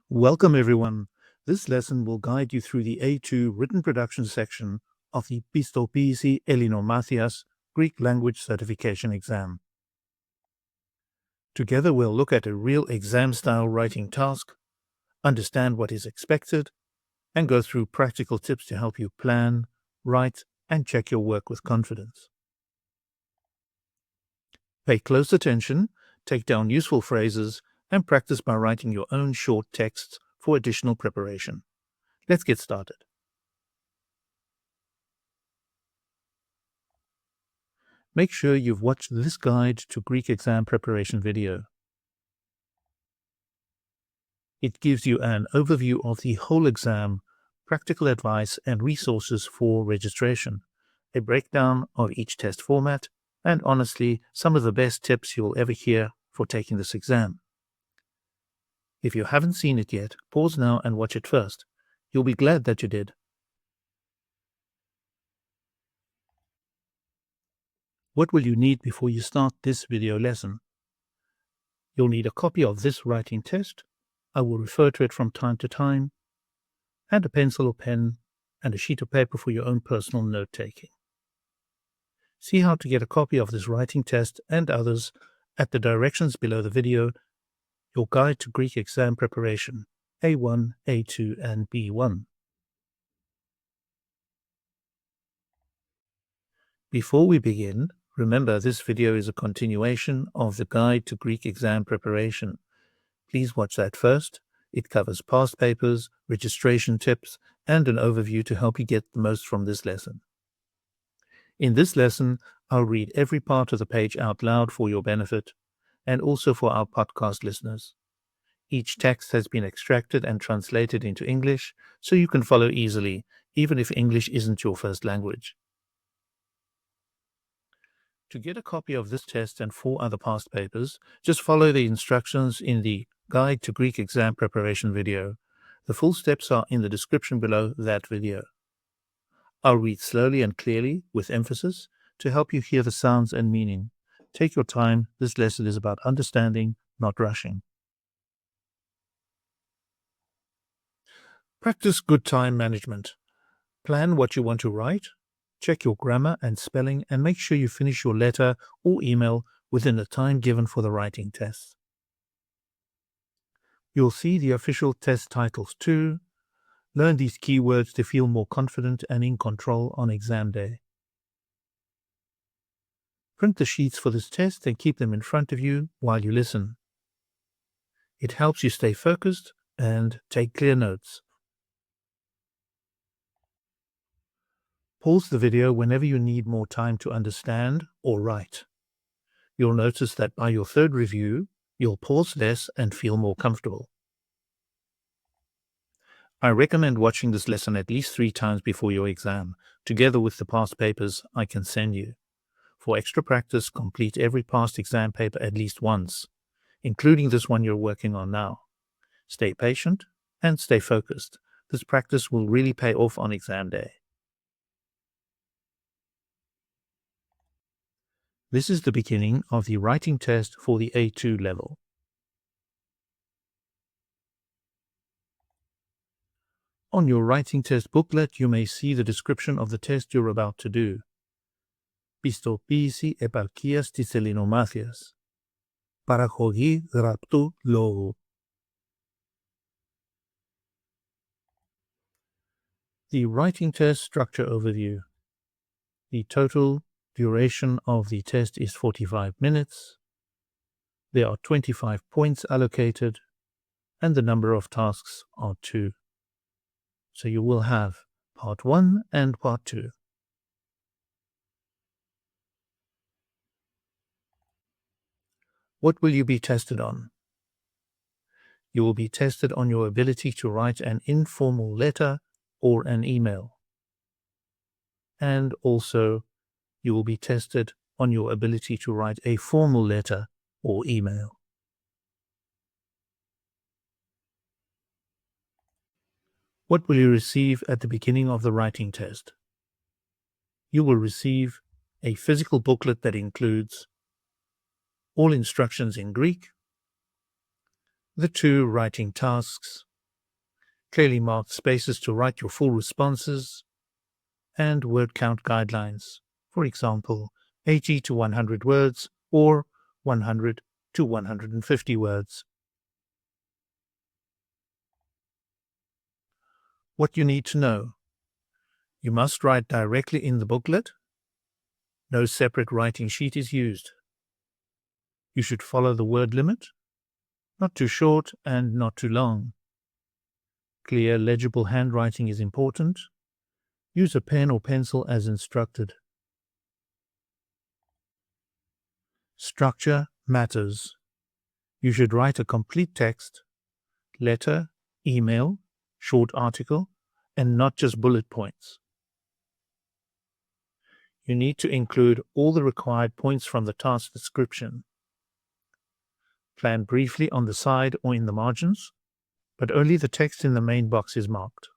Welcome everyone. This lesson will guide you through the A2 written production section of the Pistopisi Elinomathias Greek Language Certification exam. Together we'll look at a real exam-style writing task, understand what is expected, and go through practical tips to help you plan, write, and check your work with confidence. Pay close attention, take down useful phrases, and practice by writing your own short texts for additional preparation. Let's get started. Make sure you've watched this guide to Greek exam preparation video. It gives you an overview of the whole exam, practical advice and resources for registration, a breakdown of each test format, and honestly, some of the best tips you'll ever hear for taking this exam. If you haven't seen it yet, pause now and watch it first. You'll be glad that you did. What will you need before you start this video lesson? You'll need a copy of this writing test. I will refer to it from time to time, and a pencil or pen, and a sheet of paper for your own personal note-taking. See how to get a copy of this writing test and others at the directions below the video, your guide to Greek exam preparation, A1, A2, and B1. Before we begin, remember this video is a continuation of the guide to Greek exam preparation. Please watch that first. It covers past papers, registration tips, and an overview to help you get the most from this lesson. In this lesson, I'll read every part of the page out loud for your benefit, and also for our podcast listeners. Each text has been extracted and translated into English, so you can follow easily, even if English isn't your first language. To get a copy of this test and 4 other past papers, just follow the instructions in the Guide to Greek Exam Preparation video. The full steps are in the description below that video. I'll read slowly and clearly, with emphasis, to help you hear the sounds and meaning. Take your time. This lesson is about understanding, not rushing. Practice good time management. Plan what you want to write. Check your grammar and spelling, and make sure you finish your letter or email within the time given for the writing test. You'll see the official test titles too. Learn these keywords to feel more confident and in control on exam day. Print the sheets for this test and keep them in front of you while you listen. It helps you stay focused and take clear notes. Pause the video whenever you need more time to understand or write. You'll notice that by your third review, you'll pause less and feel more comfortable. I recommend watching this lesson at least 3 times before your exam, together with the past papers I can send you. For extra practice, complete every past exam paper at least once, including this one you're working on now. Stay patient and stay focused. This practice will really pay off on exam day. This is the beginning of the writing test for the A2 level. On your writing test booklet, you may see the description of the test you're about to do. Πιστοποίηση επαρκείας της Ελληνομάθειας. Παραγωγή γραπτού λόγου. The writing test structure overview. The total duration of the test is 45 minutes. There are 25 points allocated, and the number of tasks are 2. So you will have part 1 and part 2. What will you be tested on? You will be tested on your ability to write an informal letter or an email. And also, you will be tested on your ability to write a formal letter or email. What will you receive at the beginning of the writing test? You will receive a physical booklet that includes all instructions in Greek, the 2 writing tasks, clearly marked spaces to write your full responses, and word count guidelines. For example, 80 to 100 words or 100 to 150 words. What you need to know. You must write directly in the booklet. No separate writing sheet is used. You should follow the word limit, not too short and not too long. Clear, legible handwriting is important. Use a pen or pencil as instructed. Structure matters. You should write a complete text, letter, email, short article, and not just bullet points. You need to include all the required points from the task description. Plan briefly on the side or in the margins, but only the text in the main box is marked.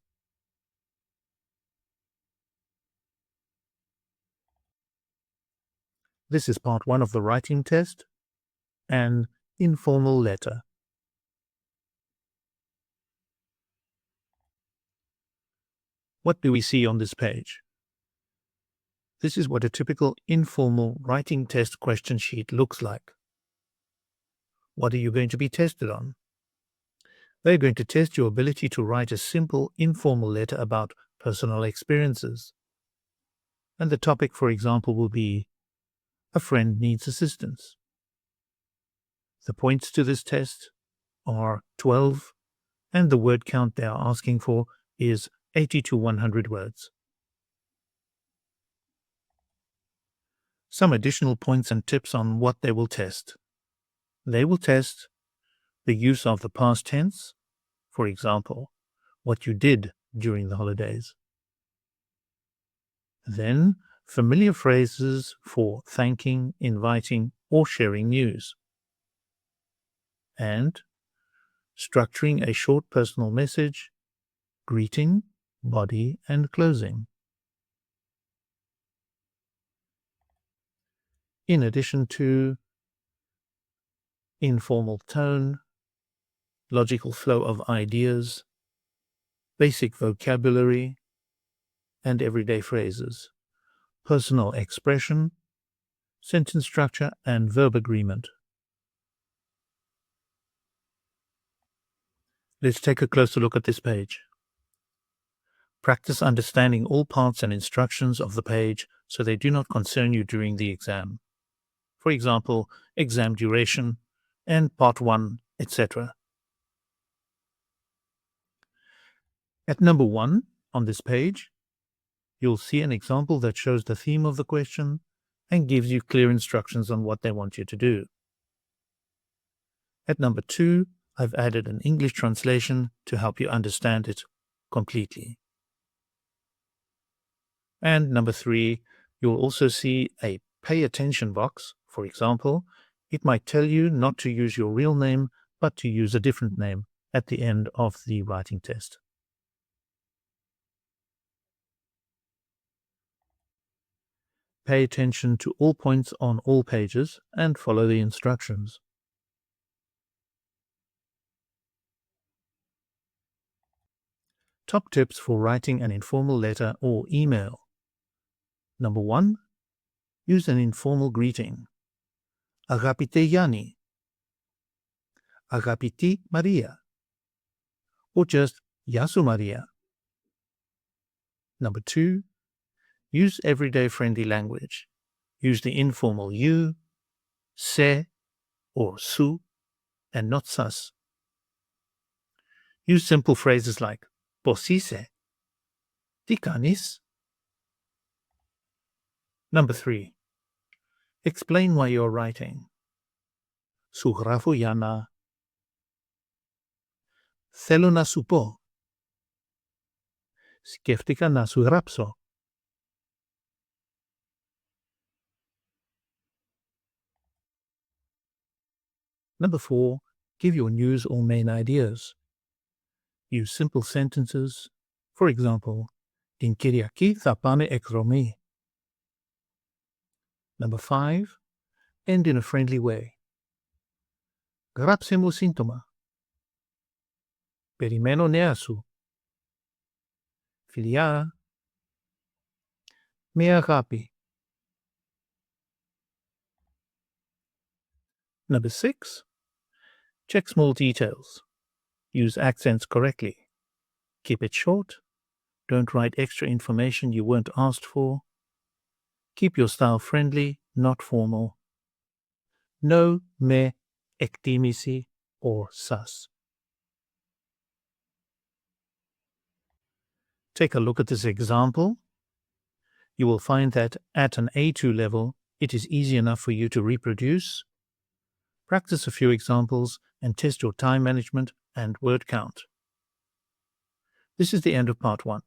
This is part 1 of the writing test, an informal letter. What do we see on this page? This is what a typical informal writing test question sheet looks like. What are you going to be tested on? They're going to test your ability to write a simple, informal letter about personal experiences. And the topic, for example, will be, a friend needs assistance. The points to this test are 12, and the word count they are asking for is 80 to 100 words. Some additional points and tips on what they will test. They will test the use of the past tense, for example, what you did during the holidays. Then, familiar phrases for thanking, inviting, or sharing news. And structuring a short personal message, greeting, body, and closing. In addition to informal tone, logical flow of ideas, basic vocabulary, and everyday phrases, personal expression, sentence structure, and verb agreement. Let's take a closer look at this page. Practice understanding all parts and instructions of the page so they do not concern you during the exam. For example, exam duration and part 1, etc. At number 1 on this page, you'll see an example that shows the theme of the question and gives you clear instructions on what they want you to do. At number 2, I've added an English translation to help you understand it completely. And number 3, you'll also see a pay attention box. For example, it might tell you not to use your real name, but to use a different name at the end of the writing test. Pay attention to all points on all pages and follow the instructions. Top tips for writing an informal letter or email. Number 1, use an informal greeting. Agapite Yanni, Agapiti Maria, or just Yasu Maria. Number 2, use everyday friendly language. Use the informal you, se, or su, and not sas. Use simple phrases like posise, tikanis. Number 3, explain why you're writing. Sughrafo yana, θέλω να σου πω. Σκέφτηκα να σου γράψω. Number 4, give your news or main ideas. Use simple sentences, For example, Din Kyriaki Thapane Ekromi. Number 5. End in a friendly way. Grapsimo sintoma. Perimeno neasu. Filia. Mea gapi. Number 6. Check small details. Use accents correctly. Keep it short. Don't write extra information you weren't asked for. Keep your style friendly, not formal. No me ektimisi or sus. Take a look at this example. You will find that at an A2 level, it is easy enough for you to reproduce. Practice a few examples and test your time management and word count. This is the end of part 1.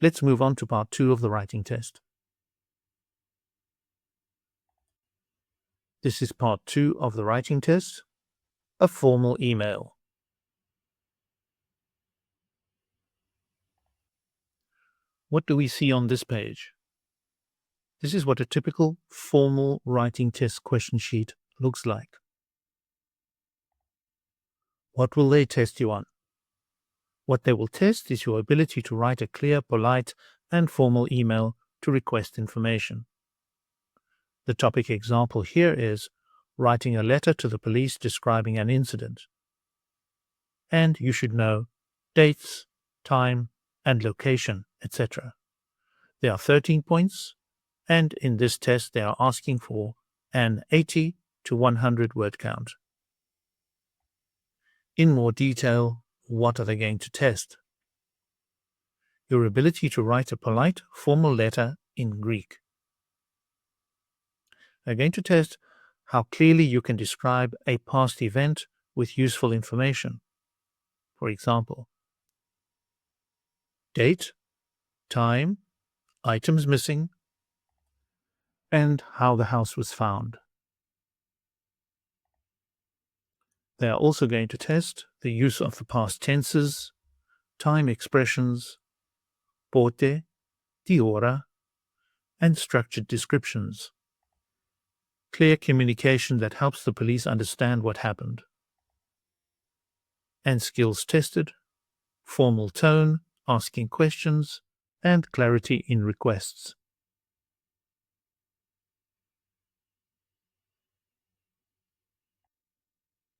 Let's move on to part 2 of the writing test. This is part 2 of the writing test, a formal email. What do we see on this page? This is what a typical formal writing test question sheet looks like. What will they test you on? What they will test is your ability to write a clear, polite, and formal email to request information. The topic example here is writing a letter to the police describing an incident. And you should know dates, time, and location, etc. There are 13 points, and in this test they are asking for an 80 to 100 word count. In more detail, what are they going to test? Your ability to write a polite, formal letter in Greek. They're going to test how clearly you can describe a past event with useful information. For example, date, time, items missing, and how the house was found. They are also going to test the use of the past tenses, time expressions, pote, di ora, and structured descriptions. Clear communication that helps the police understand what happened. And skills tested, formal tone, asking questions, and clarity in requests.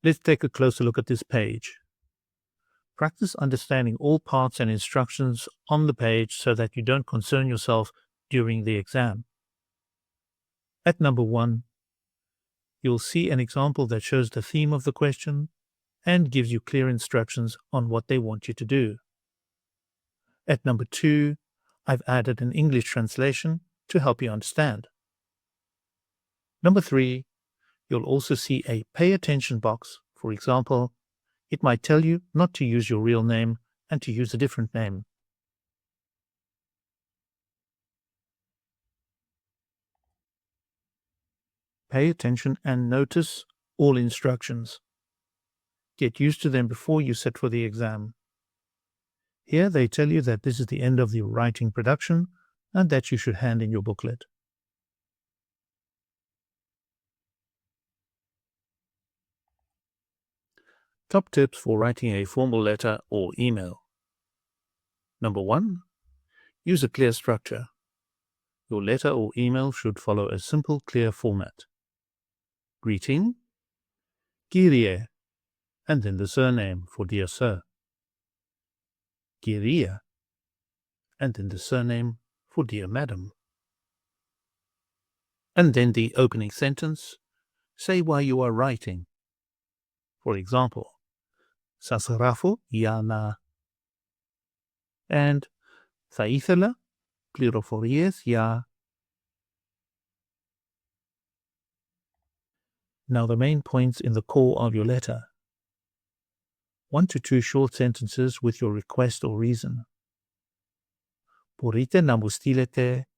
Let's take a closer look at this page. Practice understanding all parts and instructions on the page so that you don't concern yourself during the exam. At number 1, you'll see an example that shows the theme of the question and gives you clear instructions on what they want you to do. At number 2, I've added an English translation to help you understand. Number 3, you'll also see a pay attention box. For example, it might tell you not to use your real name and to use a different name. Pay attention and notice all instructions. Get used to them before you sit for the exam. Here they tell you that this is the end of the writing production and that you should hand in your booklet. Top tips for writing a formal letter or email. Number 1, use a clear structure. Your letter or email should follow a simple, clear format. Greeting, Kyrie, and then the surname for dear sir. Kyria, and then the surname for dear madam. And then the opening sentence, say why you are writing. For example, Sasarafo Yana. And θα ήθελα πληροφορίες για. Now the main points in the core of your letter. 1 to 2 short sentences with your request or reason. Μπορείτε να μου στείλετε.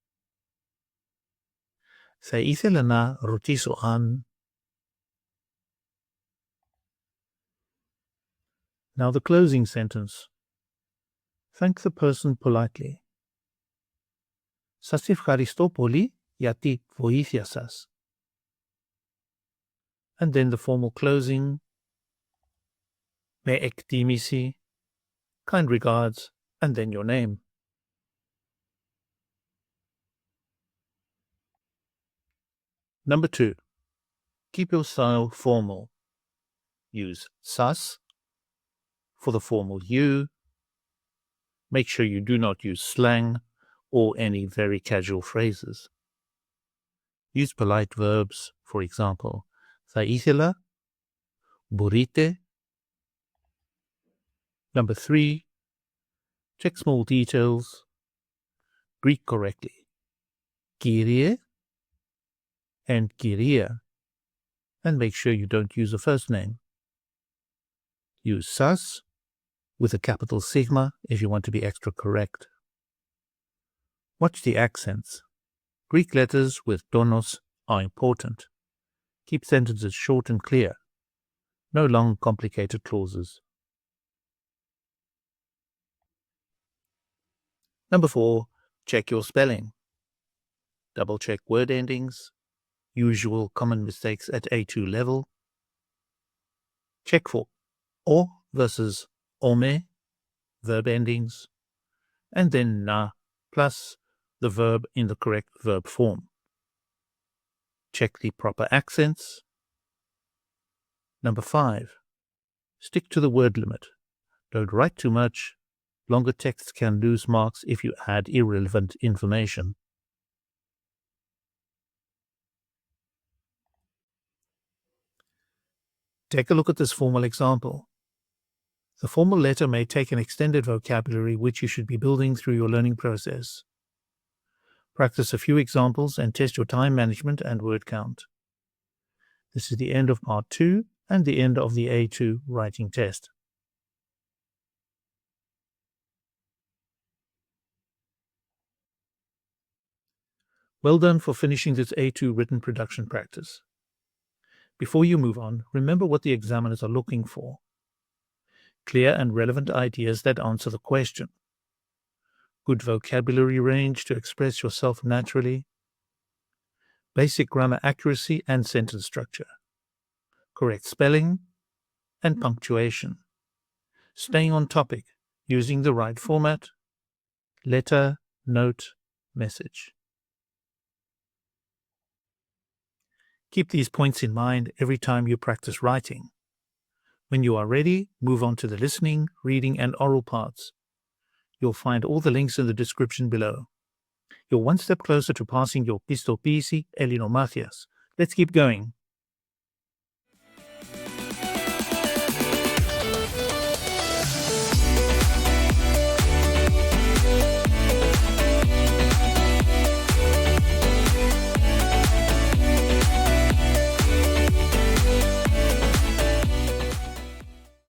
Θα ήθελα να ρωτήσω αν. Now the closing sentence. Thank the person politely. Σας ευχαριστώ πολύ για τη βοήθεια σας. And then the formal closing. Με εκτίμηση, kind regards, and then your name. Number 2. Keep your style formal. Use σας for the formal you. Make sure you do not use slang or any very casual phrases. Use polite verbs, for example, θα ήθελα, μπορείτε. Number 3. Check small details. Greek correctly. Kyrie and Kyria. And make sure you don't use a first name. Use σας with a capital sigma if you want to be extra correct. Watch the accents. Greek letters with donos are important. Keep sentences short and clear. No long, complicated clauses. Number 4. Check your spelling. Double check word endings. Usual common mistakes at A2 level. Check for o versus ome, verb endings, and then na plus the verb in the correct verb form. Check the proper accents. Number 5. Stick to the word limit. Don't write too much. Longer texts can lose marks if you add irrelevant information. Take a look at this formal example. The formal letter may take an extended vocabulary which you should be building through your learning process. Practice a few examples and test your time management and word count. This is the end of part 2 and the end of the A2 writing test. Well done for finishing this A2 written production practice. Before you move on, remember what the examiners are looking for. Clear and relevant ideas that answer the question. Good vocabulary range to express yourself naturally. Basic grammar accuracy and sentence structure. Correct spelling and punctuation. Staying on topic, using the right format. Letter, note, message. Keep these points in mind every time you practice writing. When you are ready, move on to the listening, reading, and oral parts. You'll find all the links in the description below. You're one step closer to passing your Pistopiisi Elinomathias. Let's keep going.